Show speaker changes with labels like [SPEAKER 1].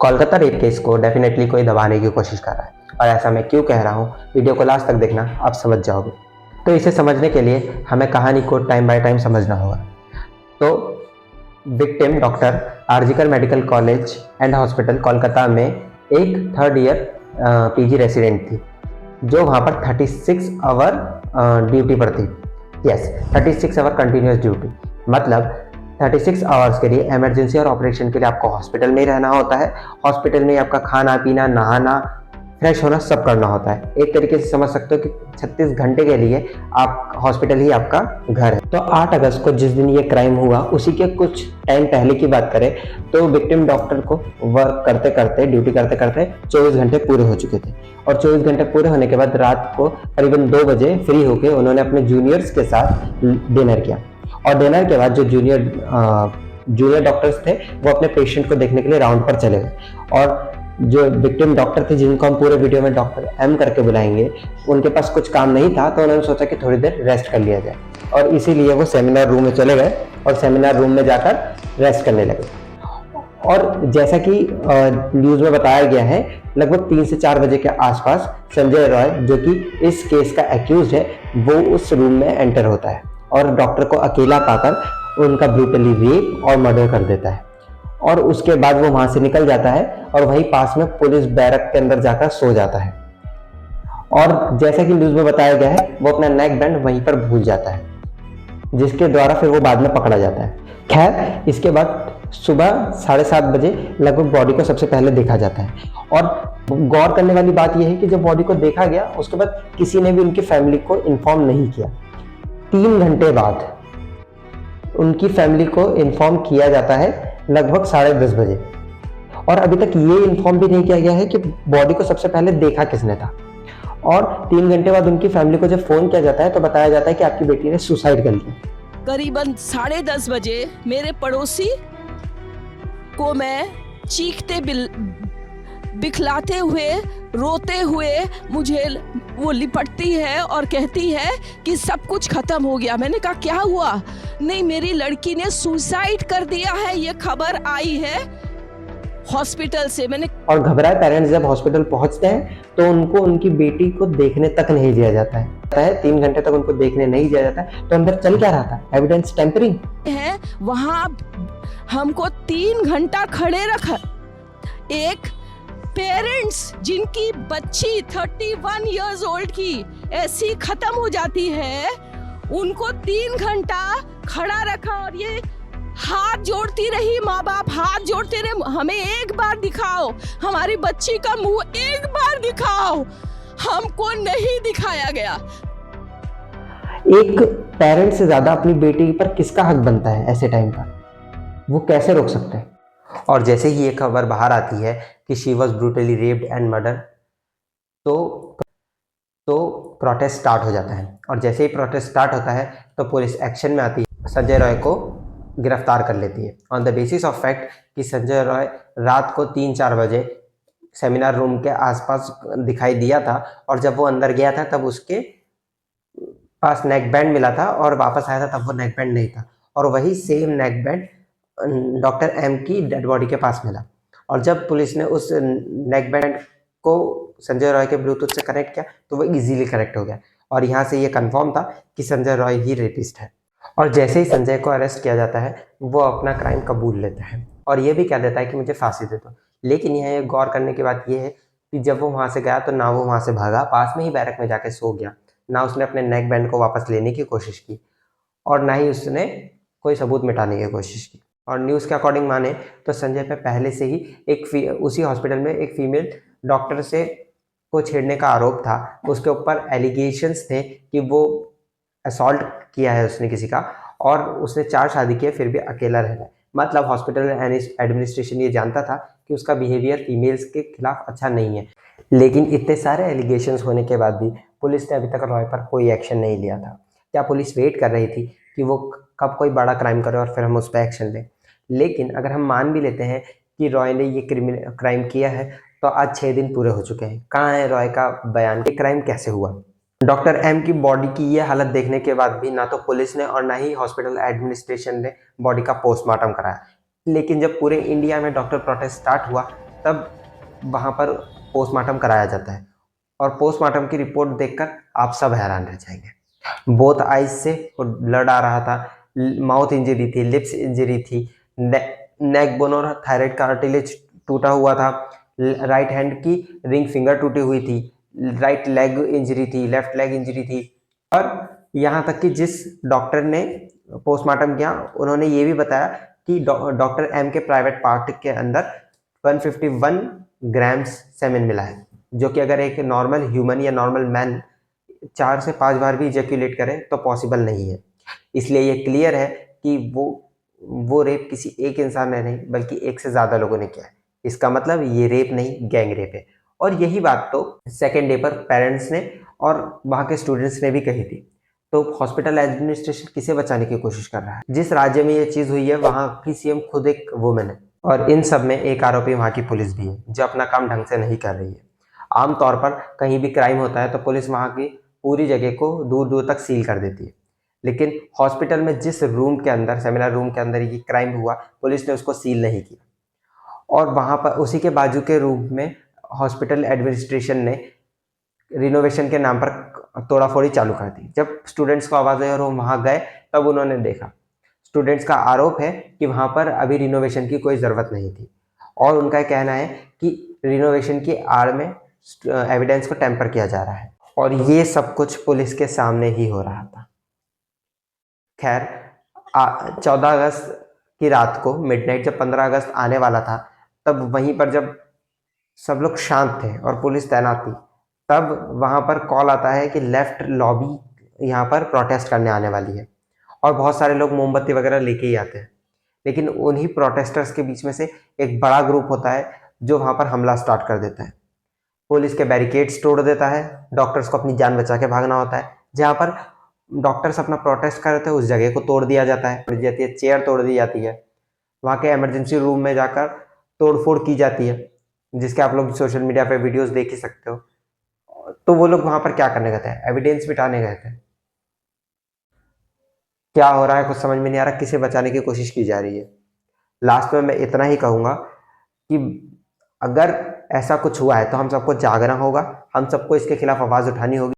[SPEAKER 1] Kolkata rape case को definitely कोई दबाने की कोशिश कर रहा है, और ऐसा मैं क्यों कह रहा हूँ वीडियो को लास्ट तक देखना, आप समझ जाओगे। तो इसे समझने के लिए हमें कहानी को टाइम बाय टाइम समझना होगा। तो victim doctor RG Kar medical college and hospital Kolkata में एक थर्ड ईयर पीजी रेसिडेंट थी, जो वहाँ पर 36 आवर ड्यूटी पर थी। यस, 36 आवर कंटिन्यूस ड्यूटी, मतलब 36 आवर्स के लिए इमरजेंसी और ऑपरेशन के लिए आपको हॉस्पिटल में ही रहना होता है। हॉस्पिटल में ही आपका खाना पीना, नहाना, फ्रेश होना सब करना होता है। एक तरीके से समझ सकते हो कि 36 घंटे के लिए आप हॉस्पिटल ही आपका घर है। तो 8 अगस्त को जिस दिन ये क्राइम हुआ, उसी के कुछ टाइम पहले की बात करें तो विक्टिम डॉक्टर को वर्क करते करते, ड्यूटी करते करते 24 घंटे पूरे हो चुके थे, और 24 घंटे पूरे होने के बाद रात को करीबन 2 बजे फ्री होकर उन्होंने अपने जूनियर्स के साथ डिनर किया। और डिनर के बाद जो जूनियर डॉक्टर्स थे वो अपने पेशेंट को देखने के लिए राउंड पर चले गए, और जो विक्टिम डॉक्टर थे, जिनको हम पूरे वीडियो में डॉक्टर एम करके बुलाएंगे, उनके पास कुछ काम नहीं था, तो उन्होंने सोचा कि थोड़ी देर रेस्ट कर लिया जाए, और इसीलिए वो सेमिनार रूम में चले गए और सेमिनार रूम में जाकर रेस्ट करने लगे। और जैसा कि न्यूज़ में बताया गया है, लगभग 3 से 4 बजे के आसपास संजय रॉय, जो कि इस केस का एक्यूज है, वो उस रूम में एंटर होता है और डॉक्टर को अकेला पाकर उनका ब्रूटली रेप और मर्डर कर देता है। और उसके बाद वो वहां से निकल जाता है और वहीं पास में पुलिस बैरक के अंदर जाकर सो जाता है। और जैसा कि न्यूज़ में बताया गया है, वो अपना नेक बैंड वहीं पर भूल जाता है, जिसके द्वारा फिर वो बाद में पकड़ा जाता है। खैर, इसके बाद सुबह 7:30 बजे लगभग बॉडी को सबसे पहले देखा जाता है। और गौर करने वाली बात यह है कि जब बॉडी को देखा गया, उसके बाद किसी ने भी उनकी फैमिली को इन्फॉर्म नहीं किया। 3 घंटे बाद उनकी फैमिली को इन्फॉर्म किया जाता है, लगभग 10:30 बजे, और अभी तक ये इन्फॉर्म भी नहीं किया गया है कि बॉडी को सबसे पहले देखा किसने था। और 3 घंटे बाद उनकी फैमिली को जब फोन किया जाता है तो बताया जाता है कि आपकी बेटी ने सुसाइड कर लिया।
[SPEAKER 2] करीबन 10:30 बजे मेरे पड़ोसी को मैं चीखते बिखलाते हुए, रोते हुए मुझे वो लिपटती है और कहती है कि सब कुछ खत्म हो गया। मैंने कहा क्या हुआ? नहीं, मेरी लड़की ने सुसाइड कर दिया है, ये खबर आई है हॉस्पिटल से। मैंने
[SPEAKER 1] और घबराए पेरेंट्स जब हॉस्पिटल पहुंचते हैं तो उनको उनकी बेटी को देखने तक नहीं दिया जाता है। 3 घंटे तक उनको देखने नहीं दिया जाता है। तो अंदर चल क्या रहा था? एविडेंस टेम्परिंग
[SPEAKER 2] है। वहां हमको 3 घंटा खड़े रखा। एक पेरेंट्स जिनकी बच्ची 31 इयर्स ओल्ड की ऐसी खत्म हो जाती है, उनको 3 घंटा खड़ा रखा, और ये हाथ जोड़ती रही, माँ बाप हाथ जोड़ते रहे, हमें एक बार दिखाओ, हमारी बच्ची का मुंह एक बार दिखाओ। हमको नहीं दिखाया गया।
[SPEAKER 1] एक पेरेंट से ज्यादा अपनी बेटी पर किसका हक बनता है ऐसे टाइम पर? वो कैसे रोक सकते हैं? और जैसे ही ये खबर बाहर आती है कि she was brutally raped and murder, तो प्रोटेस्ट स्टार्ट हो जाता है। और जैसे ही प्रोटेस्ट स्टार्ट होता है तो पुलिस एक्शन में आती है, संजय रॉय को गिरफ्तार कर लेती है on the basis of fact कि संजय रॉय रात को 3-4 बजे सेमिनार रूम के आसपास दिखाई दिया था, और जब वो अंदर गया था तब उसके पास नेक बैंड मिला था, और वापस आया था तब वो नेक बैंड नहीं था, और वही same neckband doctor M की डेड बॉडी के पास मिला। और जब पुलिस ने उस नेक बैंड को संजय रॉय के ब्लूटूथ से कनेक्ट किया तो वो इजीली कनेक्ट हो गया, और यहाँ से ये कंफर्म था कि संजय रॉय ही रेपिस्ट है। और जैसे ही संजय को अरेस्ट किया जाता है, वो अपना क्राइम कबूल लेता है और ये भी कह देता है कि मुझे फांसी दे दो। लेकिन यहाँ गौर करने की बात यह है कि जब वो वहाँ से गया तो ना वो वहाँ से भागा, पास में ही बैरक में जाके सो गया, ना उसने अपने नेक बैंड को वापस लेने की कोशिश की, और ना ही उसने कोई सबूत मिटाने की कोशिश की। और न्यूज़ के अकॉर्डिंग माने तो संजय पे पहले से ही उसी हॉस्पिटल में एक फीमेल डॉक्टर से को छेड़ने का आरोप था। उसके ऊपर एलिगेशंस थे कि वो असॉल्ट किया है उसने किसी का, और उसने 4 शादी किए फिर भी अकेला रह रहा है। मतलब हॉस्पिटल एडमिनिस्ट्रेशन ये जानता था कि उसका बिहेवियर फीमेल्स के खिलाफ अच्छा नहीं है। लेकिन इतने सारे एलिगेशंस होने के बाद भी पुलिस ने अभी तक रॉय पर कोई एक्शन नहीं लिया था। क्या पुलिस वेट कर रही थी कि वो कब कोई बड़ा क्राइम करे और फिर हम उस पर एक्शन लें? लेकिन अगर हम मान भी लेते हैं कि रॉय ने ये क्राइम किया है, तो आज 6 दिन पूरे हो चुके हैं। कहाँ है रॉय का बयान कि क्राइम कैसे हुआ? डॉक्टर एम की बॉडी की ये हालत देखने के बाद भी ना तो पुलिस ने और ना ही हॉस्पिटल एडमिनिस्ट्रेशन ने बॉडी का पोस्टमार्टम कराया। लेकिन जब पूरे इंडिया में डॉक्टर प्रोटेस्ट स्टार्ट हुआ तब वहाँ पर पोस्टमार्टम कराया जाता है और पोस्टमार्टम की रिपोर्ट देखकर आप सब हैरान रह जाएंगे। बोथ आइज से ब्लड आ रहा था, माउथ इंजरी थी, लिप्स इंजरी थी, नेक बोन और थायराइड कार्टिलेज टूटा हुआ था, राइट हैंड की रिंग फिंगर टूटी हुई थी, राइट लेग इंजरी थी, लेफ्ट लेग इंजरी थी। और यहाँ तक कि जिस डॉक्टर ने पोस्टमार्टम किया उन्होंने ये भी बताया कि डॉक्टर एम के प्राइवेट पार्ट के अंदर 151 ग्राम्स सेमेन मिला है, जो कि अगर एक नॉर्मल ह्यूमन या नॉर्मल मैन 4 से 5 बार भी इजैक्यूलेट करे तो पॉसिबल नहीं है। इसलिए ये क्लियर है कि वो रेप किसी एक इंसान ने नहीं बल्कि एक से ज़्यादा लोगों ने किया है। इसका मतलब ये रेप नहीं, गैंग रेप है। और यही बात तो सेकेंड डे पर पेरेंट्स ने और वहाँ के स्टूडेंट्स ने भी कही थी। तो हॉस्पिटल एडमिनिस्ट्रेशन किसे बचाने की कोशिश कर रहा है? जिस राज्य में ये चीज़ हुई है वहाँ की सीएम खुद एक वुमेन है और इन सब में एक आरोपी वहाँ की पुलिस भी है जो अपना काम ढंग से नहीं कर रही है। आमतौर पर कहीं भी क्राइम होता है तो पुलिस वहाँ की पूरी जगह को दूर दूर तक सील कर देती है, लेकिन हॉस्पिटल में जिस रूम के अंदर, सेमिनार रूम के अंदर ये क्राइम हुआ, पुलिस ने उसको सील नहीं किया। और वहाँ पर उसी के बाजू के रूम में हॉस्पिटल एडमिनिस्ट्रेशन ने रिनोवेशन के नाम पर तोड़ाफोड़ी चालू कर दी। जब स्टूडेंट्स को आवाज़ आई और वो वहाँ गए तब उन्होंने देखा। स्टूडेंट्स का आरोप है कि वहाँ पर अभी रिनोवेशन की कोई ज़रूरत नहीं थी और उनका कहना है कि रिनोवेशन की आड़ में एविडेंस को टेम्पर किया जा रहा है और ये सब कुछ पुलिस के सामने ही हो रहा था। खैर 14 अगस्त की रात को मिडनाइट जब 15 अगस्त आने वाला था तब वहीं पर जब सब लोग शांत थे और पुलिस तैनात थी, तब वहाँ पर कॉल आता है कि लेफ्ट लॉबी यहाँ पर प्रोटेस्ट करने आने वाली है और बहुत सारे लोग मोमबत्ती वगैरह लेके ही आते हैं। लेकिन उन्हीं प्रोटेस्टर्स के बीच में से एक बड़ा ग्रुप होता है जो वहाँ पर हमला स्टार्ट कर देता है। पुलिस के बैरिकेड्स तोड़ देता है, डॉक्टर्स को अपनी जान बचा के भागना होता है। जहाँ पर डॉक्टर्स अपना प्रोटेस्ट कर रहे थे उस जगह को तोड़ दिया जाता है, चेयर तोड़ दी जाती है, वहाँ के इमरजेंसी रूम में जाकर तोड़फोड़ की जाती है, जिसके आप लोग सोशल मीडिया पे वीडियोस देख ही सकते हो। तो वो लोग वहाँ पर क्या करने गए थे? एविडेंस मिटाने गए थे। क्या हो रहा है कुछ समझ में नहीं आ रहा, किसे बचाने की कोशिश की जा रही है। लास्ट में मैं इतना ही कहूँगा कि अगर ऐसा कुछ हुआ है तो हम सबको जागना होगा, हम सबको इसके खिलाफ आवाज़ उठानी होगी।